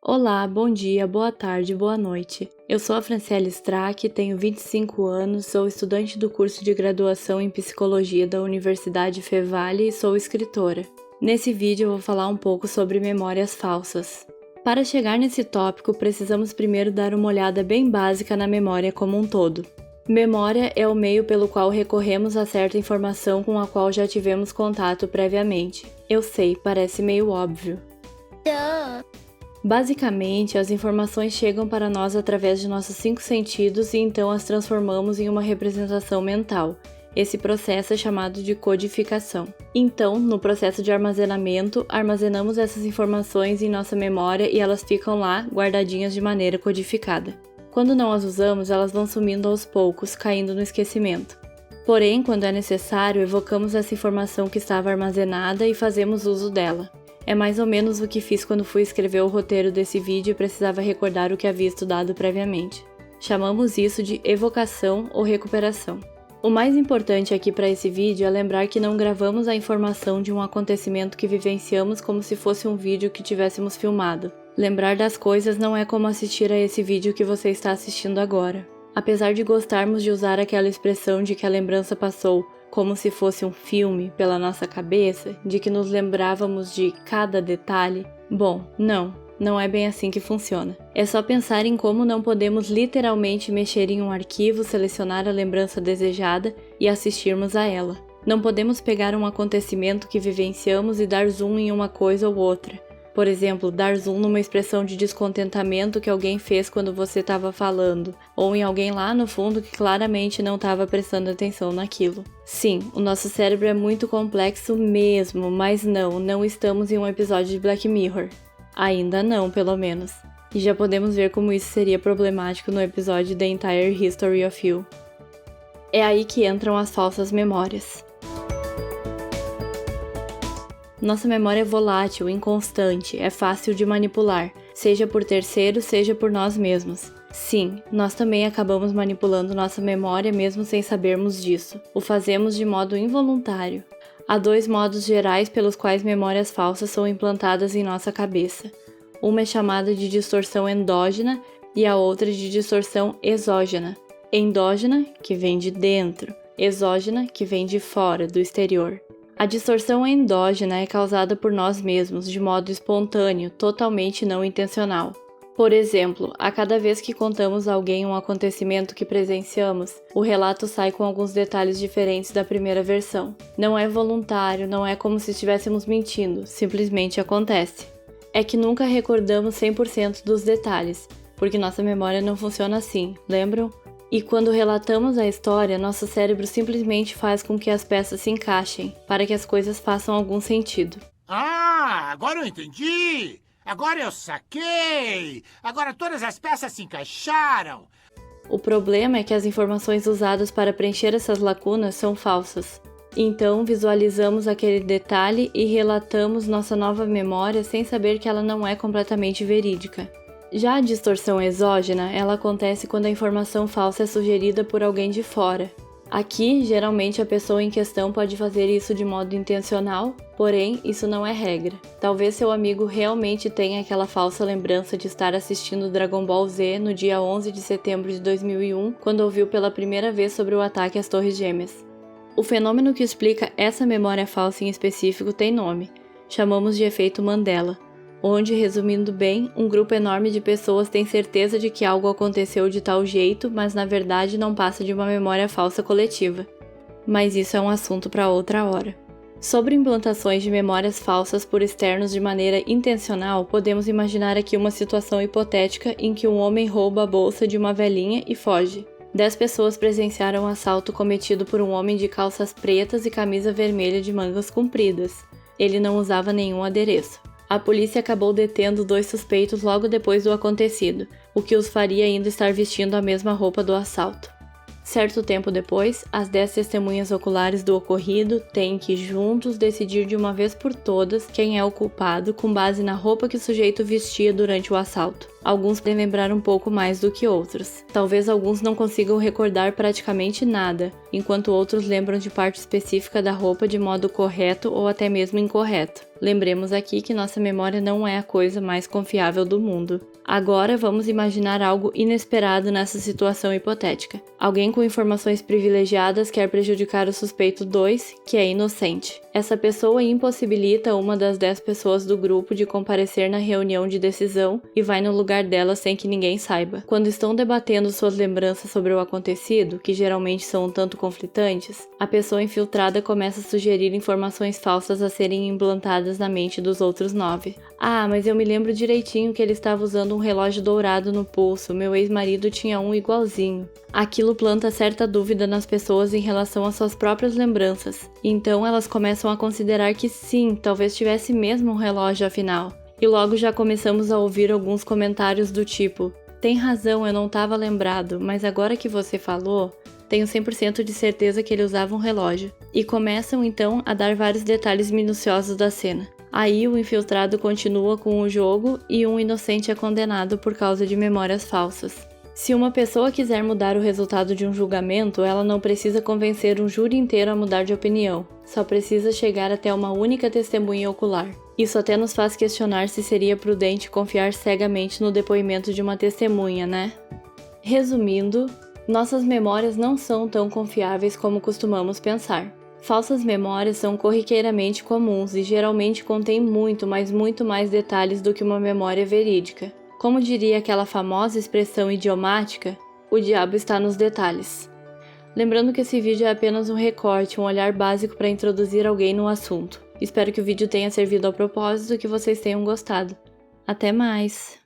Olá, bom dia, boa tarde, boa noite. Eu sou a Franciele Strack, tenho 25 anos, sou estudante do curso de graduação em Psicologia da Universidade Fevale e sou escritora. Nesse vídeo eu vou falar um pouco sobre memórias falsas. Para chegar nesse tópico, precisamos primeiro dar uma olhada bem básica na memória como um todo. Memória é o meio pelo qual recorremos a certa informação com a qual já tivemos contato previamente. Eu sei, parece meio óbvio. Basicamente, as informações chegam para nós através de nossos 5 sentidos e então as transformamos em uma representação mental. Esse processo é chamado de codificação. Então, no processo de armazenamento, armazenamos essas informações em nossa memória e elas ficam lá, guardadinhas de maneira codificada. Quando não as usamos, elas vão sumindo aos poucos, caindo no esquecimento. Porém, quando é necessário, evocamos essa informação que estava armazenada e fazemos uso dela. É mais ou menos o que fiz quando fui escrever o roteiro desse vídeo e precisava recordar o que havia estudado previamente. Chamamos isso de evocação ou recuperação. O mais importante aqui para esse vídeo é lembrar que não gravamos a informação de um acontecimento que vivenciamos como se fosse um vídeo que tivéssemos filmado. Lembrar das coisas não é como assistir a esse vídeo que você está assistindo agora. Apesar de gostarmos de usar aquela expressão de que a lembrança passou como se fosse um filme pela nossa cabeça, de que nos lembrávamos de cada detalhe, bom, não é bem assim que funciona. É só pensar em como não podemos literalmente mexer em um arquivo, selecionar a lembrança desejada e assistirmos a ela. Não podemos pegar um acontecimento que vivenciamos e dar zoom em uma coisa ou outra. Por exemplo, dar zoom numa expressão de descontentamento que alguém fez quando você estava falando, ou em alguém lá no fundo que claramente não estava prestando atenção naquilo. Sim, o nosso cérebro é muito complexo mesmo, mas não estamos em um episódio de Black Mirror. Ainda não, pelo menos. E já podemos ver como isso seria problemático no episódio The Entire History of You. É aí que entram as falsas memórias. Nossa memória é volátil, inconstante, é fácil de manipular, seja por terceiros, seja por nós mesmos. Sim, nós também acabamos manipulando nossa memória mesmo sem sabermos disso. O fazemos de modo involuntário. Há 2 modos gerais pelos quais memórias falsas são implantadas em nossa cabeça. Uma é chamada de distorção endógena e a outra de distorção exógena. Endógena, que vem de dentro, exógena, que vem de fora, do exterior. A distorção endógena é causada por nós mesmos, de modo espontâneo, totalmente não intencional. Por exemplo, a cada vez que contamos a alguém um acontecimento que presenciamos, o relato sai com alguns detalhes diferentes da primeira versão. Não é voluntário, não é como se estivéssemos mentindo, simplesmente acontece. É que nunca recordamos 100% dos detalhes, porque nossa memória não funciona assim, lembram? E quando relatamos a história, nosso cérebro simplesmente faz com que as peças se encaixem, para que as coisas façam algum sentido. Ah, agora eu entendi! Agora eu saquei! Agora todas as peças se encaixaram! O problema é que as informações usadas para preencher essas lacunas são falsas. Então, visualizamos aquele detalhe e relatamos nossa nova memória sem saber que ela não é completamente verídica. Já a distorção exógena, ela acontece quando a informação falsa é sugerida por alguém de fora. Aqui, geralmente a pessoa em questão pode fazer isso de modo intencional, porém, isso não é regra. Talvez seu amigo realmente tenha aquela falsa lembrança de estar assistindo Dragon Ball Z no dia 11 de setembro de 2001, quando ouviu pela primeira vez sobre o ataque às Torres Gêmeas. O fenômeno que explica essa memória falsa em específico tem nome. Chamamos de efeito Mandela, onde, resumindo bem, um grupo enorme de pessoas tem certeza de que algo aconteceu de tal jeito, mas na verdade não passa de uma memória falsa coletiva. Mas isso é um assunto para outra hora. Sobre implantações de memórias falsas por externos de maneira intencional, podemos imaginar aqui uma situação hipotética em que um homem rouba a bolsa de uma velhinha e foge. 10 pessoas presenciaram um assalto cometido por um homem de calças pretas e camisa vermelha de mangas compridas. Ele não usava nenhum adereço. A polícia acabou detendo 2 suspeitos logo depois do acontecido, o que os faria ainda estar vestindo a mesma roupa do assalto. Certo tempo depois, as 10 testemunhas oculares do ocorrido têm que juntos decidir de uma vez por todas quem é o culpado com base na roupa que o sujeito vestia durante o assalto. Alguns podem lembrar um pouco mais do que outros. Talvez alguns não consigam recordar praticamente nada, enquanto outros lembram de parte específica da roupa de modo correto ou até mesmo incorreto. Lembremos aqui que nossa memória não é a coisa mais confiável do mundo. Agora vamos imaginar algo inesperado nessa situação hipotética. Alguém com informações privilegiadas quer prejudicar o suspeito 2, que é inocente. Essa pessoa impossibilita uma das 10 pessoas do grupo de comparecer na reunião de decisão e vai no lugar dela sem que ninguém saiba. Quando estão debatendo suas lembranças sobre o acontecido, que geralmente são um tanto conflitantes, a pessoa infiltrada começa a sugerir informações falsas a serem implantadas na mente dos outros 9. Ah, mas eu me lembro direitinho que ele estava usando um relógio dourado no pulso, meu ex-marido tinha um igualzinho. Aquilo planta certa dúvida nas pessoas em relação às suas próprias lembranças, então elas começam a considerar que sim, talvez tivesse mesmo um relógio afinal. E logo já começamos a ouvir alguns comentários do tipo: tem razão, eu não estava lembrado, mas agora que você falou, tenho 100% de certeza que ele usava um relógio. E começam então a dar vários detalhes minuciosos da cena. Aí o infiltrado continua com o jogo e um inocente é condenado por causa de memórias falsas. Se uma pessoa quiser mudar o resultado de um julgamento, ela não precisa convencer um júri inteiro a mudar de opinião, só precisa chegar até uma única testemunha ocular. Isso até nos faz questionar se seria prudente confiar cegamente no depoimento de uma testemunha, né? Resumindo, nossas memórias não são tão confiáveis como costumamos pensar. Falsas memórias são corriqueiramente comuns e geralmente contêm muito, mas muito mais detalhes do que uma memória verídica. Como diria aquela famosa expressão idiomática, o diabo está nos detalhes. Lembrando que esse vídeo é apenas um recorte, um olhar básico para introduzir alguém no assunto. Espero que o vídeo tenha servido ao propósito e que vocês tenham gostado. Até mais!